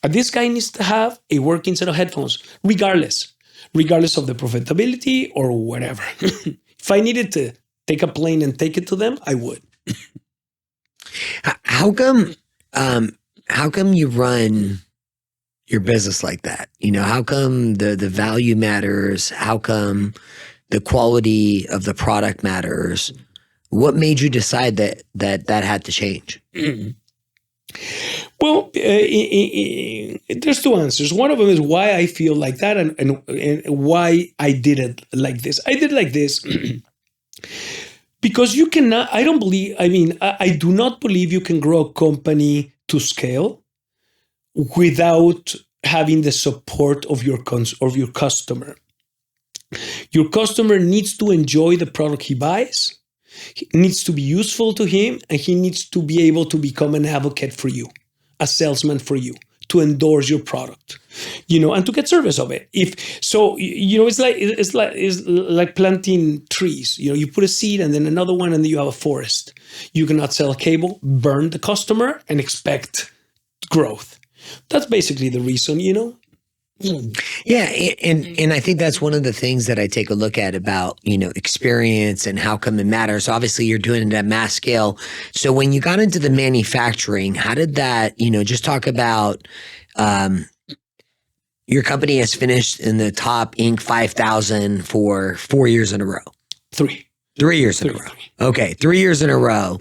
And this guy needs to have a working set of headphones, regardless of the profitability or whatever. If I needed to take a plane and take it to them, I would. How come you run your business like that? How come the value matters? How come the quality of the product matters? What made you decide that had to change? Well, there's two answers. One of them is why I feel like that and why I did it like this. I did it like this because you cannot, I do not believe you can grow a company to scale without having the support of your customer. Your customer needs to enjoy the product he buys. It needs to be useful to him, and he needs to be able to become an advocate for you, a salesman for you, to endorse your product, and to get service of it. It's like planting trees. You put a seed and then another one, and then you have a forest. You cannot sell a cable, burn the customer, and expect growth. That's basically the reason, Yeah, and I think that's one of the things that I take a look at about, experience and how come it matters. Obviously, you're doing it at mass scale. So when you got into the manufacturing, how did that, just talk about your company has finished in the top Inc. 5,000 for 4 years in a row. 3 years in a row. Okay, 3 years in a row.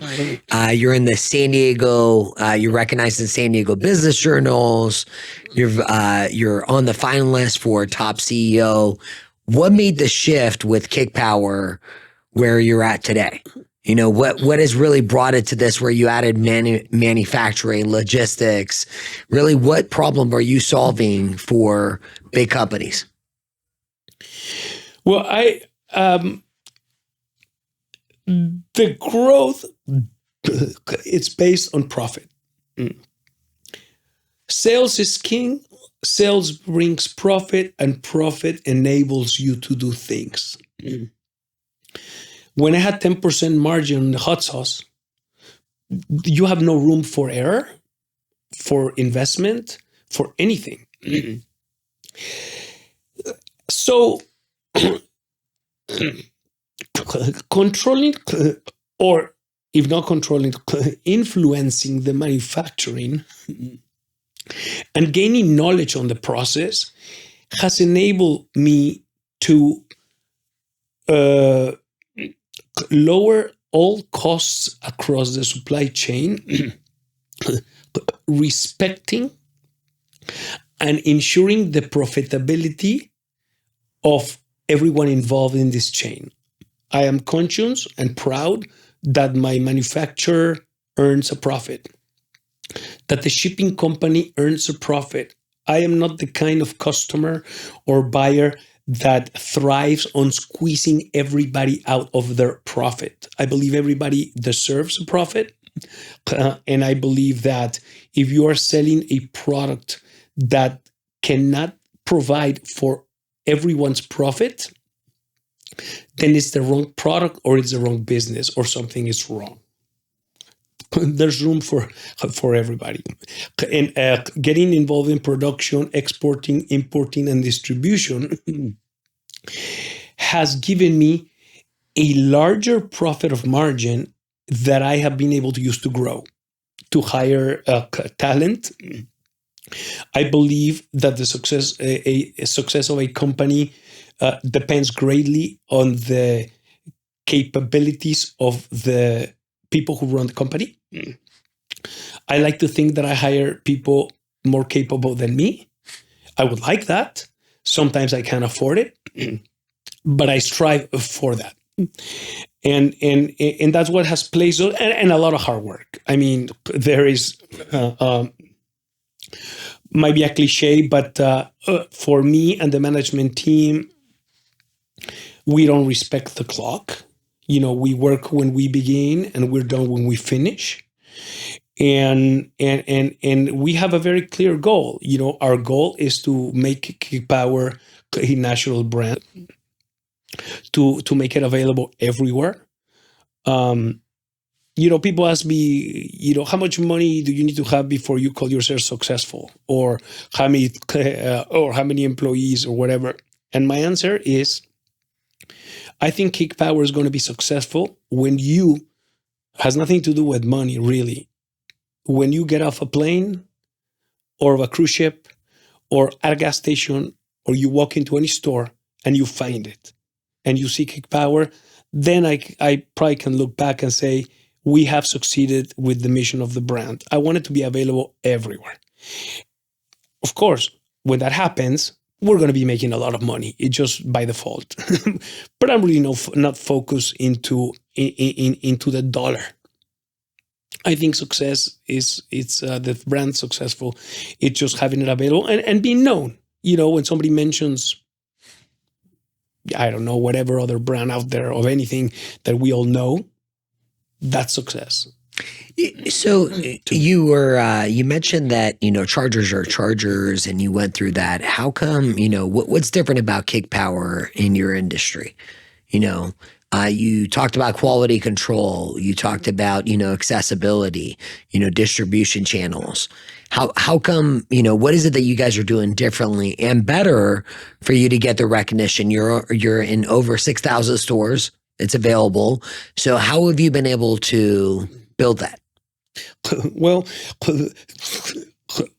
You're in the San Diego. You're recognized in San Diego business journals. You're on the finalist for top CEO. What made the shift with Kick Power where you're at today? What has really brought it to this where you added manufacturing, logistics? Really, what problem are you solving for big companies? Well, the growth, it's based on profit. Sales is king. Sales brings profit, and profit enables you to do things. When I had 10% margin on the hot sauce, you have no room for error, for investment, for anything. So controlling, or if not controlling, influencing the manufacturing and gaining knowledge on the process has enabled me to lower all costs across the supply chain, respecting and ensuring the profitability of everyone involved in this chain. I am conscious and proud that my manufacturer earns a profit, that the shipping company earns a profit. I am not the kind of customer or buyer that thrives on squeezing everybody out of their profit. I believe everybody deserves a profit. And I believe that if you are selling a product that cannot provide for everyone's profit, then it's the wrong product, or it's the wrong business, or something is wrong. There's room for everybody. And getting involved in production, exporting, importing, and distribution has given me a larger profit of margin that I have been able to use to grow, to hire talent. I believe that the success of a company depends greatly on the capabilities of the people who run the company. I like to think that I hire people more capable than me. I would like that. Sometimes I can't afford it, but I strive for that. And that's what has played, and a lot of hard work. I mean, there is might be a cliche, but for me and the management team, we don't respect the clock. We work when we begin and we're done when we finish. And we have a very clear goal. Our goal is to make Kick Power a national brand, to make it available everywhere, People ask me, how much money do you need to have before you call yourself successful, or how many employees or whatever. And my answer is, I think Kick Power is going to be successful when you has nothing to do with money, really. When you get off a plane or of a cruise ship or at a gas station, or you walk into any store and you find it and you see Kick Power, then I probably can look back and say, we have succeeded with the mission of the brand. I want it to be available everywhere. Of course, when that happens, we're going to be making a lot of money. It's just by default. But I'm really not focused into the dollar. I think success is the brand successful. It's just having it available and being known. When somebody mentions, I don't know, whatever other brand out there of anything that we all know, that's success. So you mentioned that, chargers are chargers, and you went through that. How come, what's different about Kick Power in your industry? You talked about quality control. You talked about, accessibility, distribution channels. How come, what is it that you guys are doing differently and better for you to get the recognition? You're in over 6,000 stores. It's available. So how have you been able to build that? Well,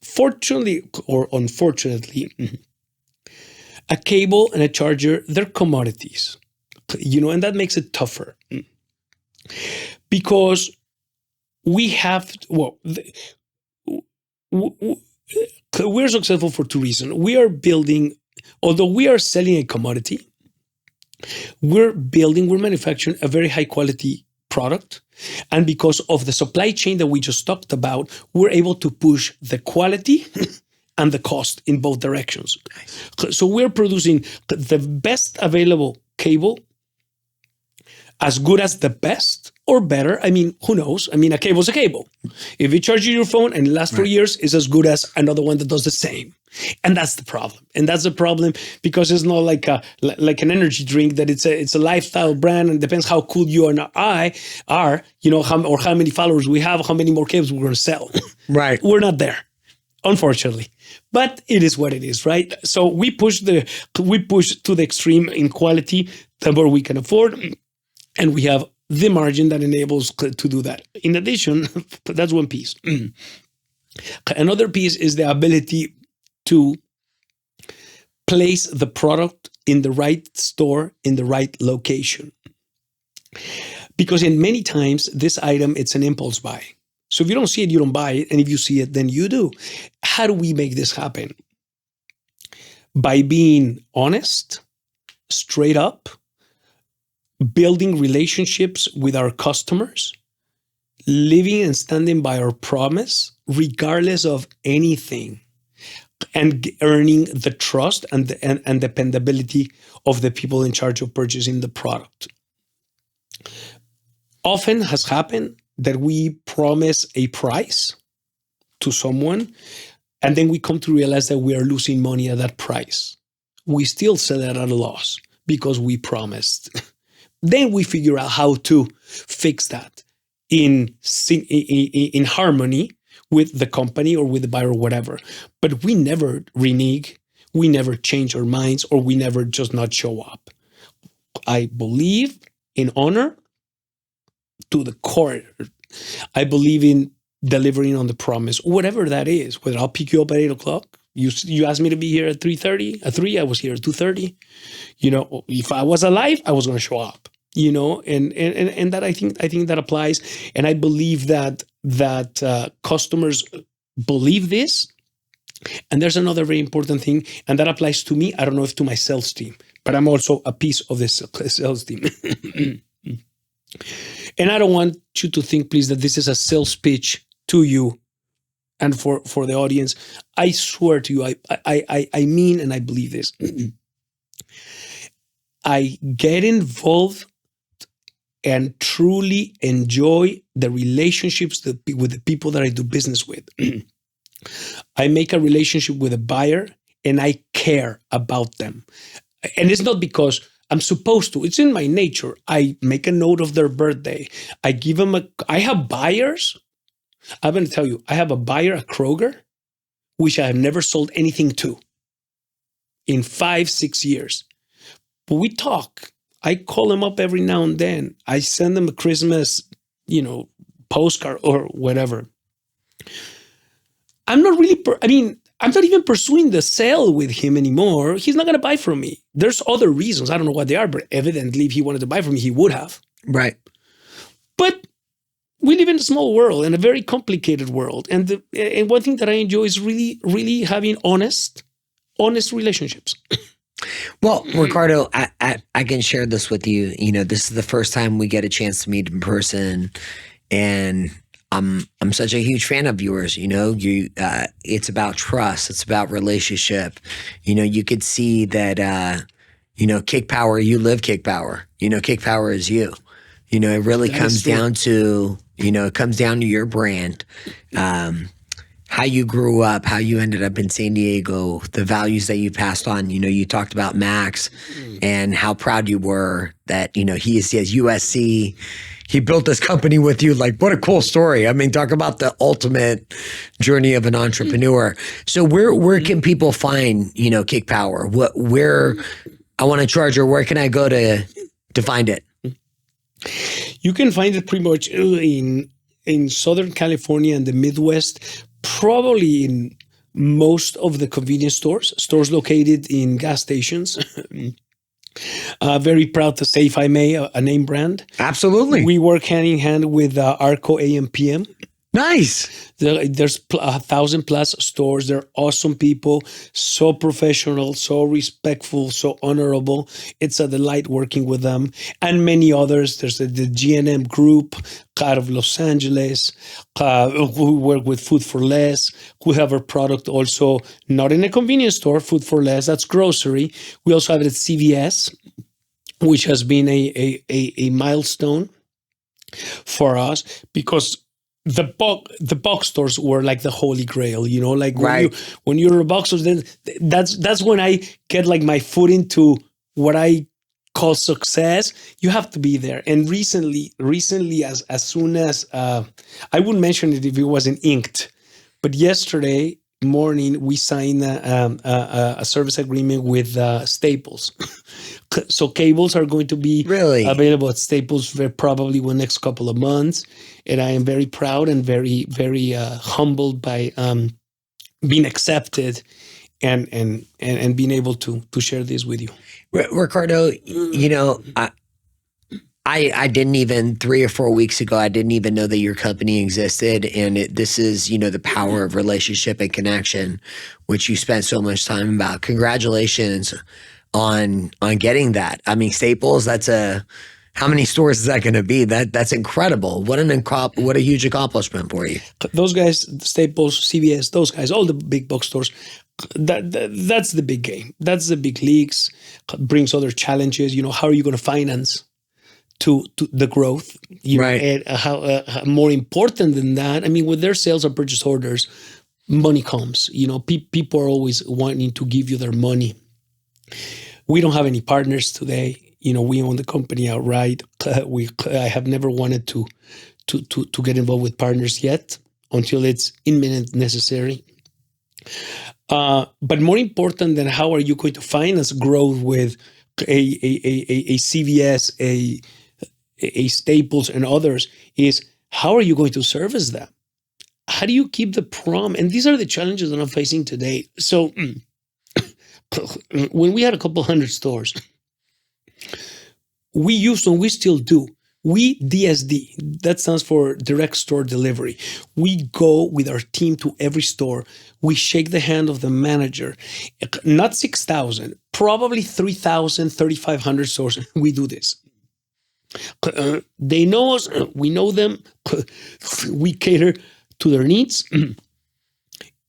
fortunately or unfortunately, a cable and a charger, they're commodities, and that makes it tougher because we have, we're successful for two reasons. We are building, although we are selling a commodity, we're manufacturing a very high quality product. And because of the supply chain that we just talked about, we're able to push the quality and the cost in both directions. Nice. So we're producing the best available cable, as good as the best or better. I mean, who knows? I mean, a cable is a cable. If it charges your phone and it lasts for years, it's as good as another one that does the same. And that's the problem. And that's the problem because it's not like an energy drink that it's a lifestyle brand, and it depends how cool you and I are, or how many followers we have, how many more cables we're going to sell. Right. We're not there, unfortunately. But it is what it is, right? So we push to the extreme in quality the more we can afford, and we have the margin that enables to do that. In addition, that's one piece. Another piece is the ability to place the product in the right store, in the right location. Because in many times, this item, it's an impulse buy. So if you don't see it, you don't buy it. And if you see it, then you do. How do we make this happen? By being honest, straight up, building relationships with our customers, living and standing by our promise, regardless of anything, and earning the trust and dependability of the people in charge of purchasing the product. Often has happened that we promise a price to someone, and then we come to realize that we are losing money at that price. We still sell it at a loss because we promised. Then we figure out how to fix that in harmony with the company or with the buyer or whatever. But we never renege, we never change our minds, or we never just not show up. I believe in honor to the core. I believe in delivering on the promise, whatever that is, whether I'll pick you up at 8 o'clock. You asked me to be here at 3:30. At 3, I was here at 2:30. If I was alive, I was going to show up. And that I think that applies. And I believe that customers believe this. And there's another very important thing, and that applies to me. I don't know if to my sales team, but I'm also a piece of this sales team. And I don't want you to think, please, that this is a sales pitch to you and for the audience. I swear to you, I mean, and I believe this. I get involved and truly enjoy the relationships with the people that I do business with. I make a relationship with a buyer and I care about them. And it's not because I'm supposed to. It's in my nature. I make a note of their birthday. I give them I have buyers. I'm going to tell you, I have a buyer at Kroger, which I have never sold anything to in 5-6 years. But we talk. I call them up every now and then. I send them a Christmas, postcard or whatever. I'm not really, I'm not even pursuing the sale with him anymore. He's not going to buy from me. There's other reasons. I don't know what they are, but evidently if he wanted to buy from me, he would have. Right. But we live in a small world and a very complicated world. And one thing that I enjoy is really, really having honest relationships. Well, Ricardo, I can share this with you. This is the first time we get a chance to meet in person, and I'm such a huge fan of yours. It's about trust. It's about relationship. You could see that. Kick Power. You live Kick Power. Kick Power is you. It really comes down to it comes down to your brand. How you grew up, how you ended up in San Diego, the values that you passed on. You talked about Max and how proud you were that, he is at USC. He built this company with you. Like, what a cool story. I mean, talk about the ultimate journey of an entrepreneur. So where can people find, Kick Power? Where I want a charger, where can I go to find it? You can find it pretty much in Southern California and the Midwest, probably in most of the convenience stores located in gas stations. Very proud to say, if I may, a name brand. Absolutely. We work hand in hand with Arco AM/PM. Nice. There's 1,000+ stores. They're awesome people, so professional, so respectful, so honorable. It's a delight working with them, and many others. There's the G&M Group out of Los Angeles, who work with Food for Less, who have a product also not in a convenience store, Food for Less, that's grocery. We also have it at CVS, which has been a milestone for us, because the box stores were like the holy grail, like when you're in a box store, then that's when I get like my foot into what I call success. You have to be there. And recently, as soon as I wouldn't mention it if it wasn't inked, but yesterday morning we signed a service agreement with Staples. So cables are going to be available at Staples probably in the next couple of months. And I am very proud and very, very humbled by being accepted and being able to share this with you. Ricardo, I didn't even 3 or 4 weeks ago, I didn't even know that your company existed. And this is, the power of relationship and connection, which you spent so much time about. Congratulations on getting that. I mean, Staples, how many stores is that going to be? That's incredible. What a huge accomplishment for you. Those guys, Staples, CVS, those guys, all the big box stores, that's the big game. That's the big leagues. Brings other challenges. How are you going to finance to the growth? Right. And how more important than that, with their sales or purchase orders, money comes. People are always wanting to give you their money. We don't have any partners today. We own the company outright. I have never wanted to get involved with partners yet until it's imminent necessary. But more important than how are you going to finance growth with a CVS, a Staples, and others is how are you going to service them? How do you keep the prom? And these are the challenges that I'm facing today. So when we had a couple hundred stores, we used, and we still do, we DSD, that stands for direct store delivery. We go with our team to every store. We shake the hand of the manager. Not 6,000, probably 3,000, 3,500 stores. We do this. They know us. We know them. We cater to their needs.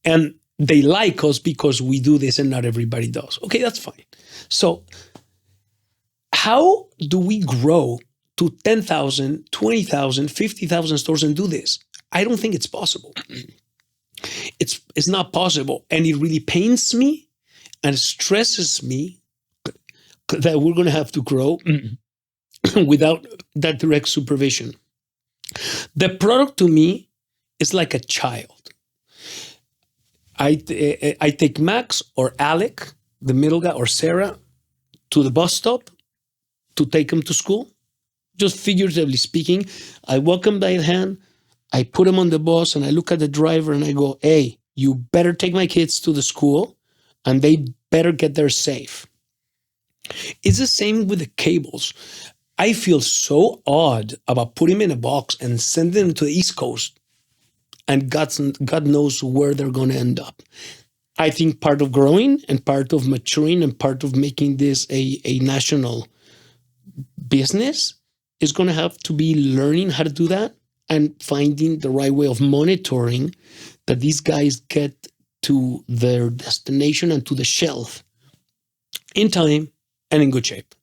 And they like us because we do this and not everybody does. Okay, that's fine. So how do we grow to 10,000, 20,000, 50,000 stores and do this? I don't think it's possible. It's not possible. And it really pains me and stresses me that we're going to have to grow without that direct supervision. The product to me is like a child. I take Max or Alec, the middle guy, or Sarah, to the bus stop to take them to school. Just figuratively speaking, I walk them by the hand, I put them on the bus, and I look at the driver and I go, hey, you better take my kids to the school and they better get there safe. It's the same with the cables. I feel so odd about putting them in a box and sending them to the East Coast, and God knows where they're going to end up. I think part of growing and part of maturing and part of making this a national business is going to have to be learning how to do that and finding the right way of monitoring that these guys get to their destination and to the shelf in time and in good shape.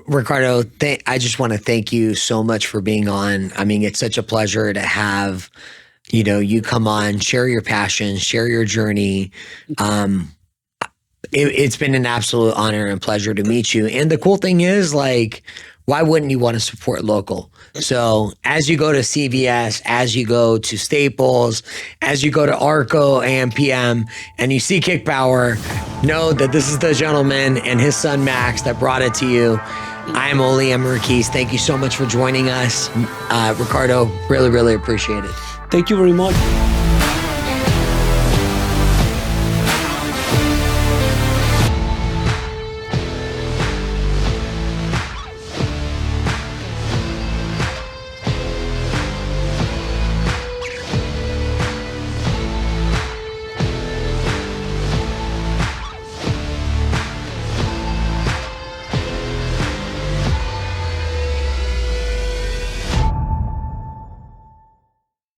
Ricardo, I just want to thank you so much for being on. I mean, it's such a pleasure to have, you come on, share your passion, share your journey. It's been an absolute honor and pleasure to meet you. And the cool thing is, like, why wouldn't you want to support local? So as you go to CVS, as you go to Staples, as you go to Arco, AM/PM, and you see Kick Power, know that this is the gentleman and his son Max that brought it to you. I'm Oli Emerkis. Thank you so much for joining us. Ricardo, really, really appreciate it. Thank you very much.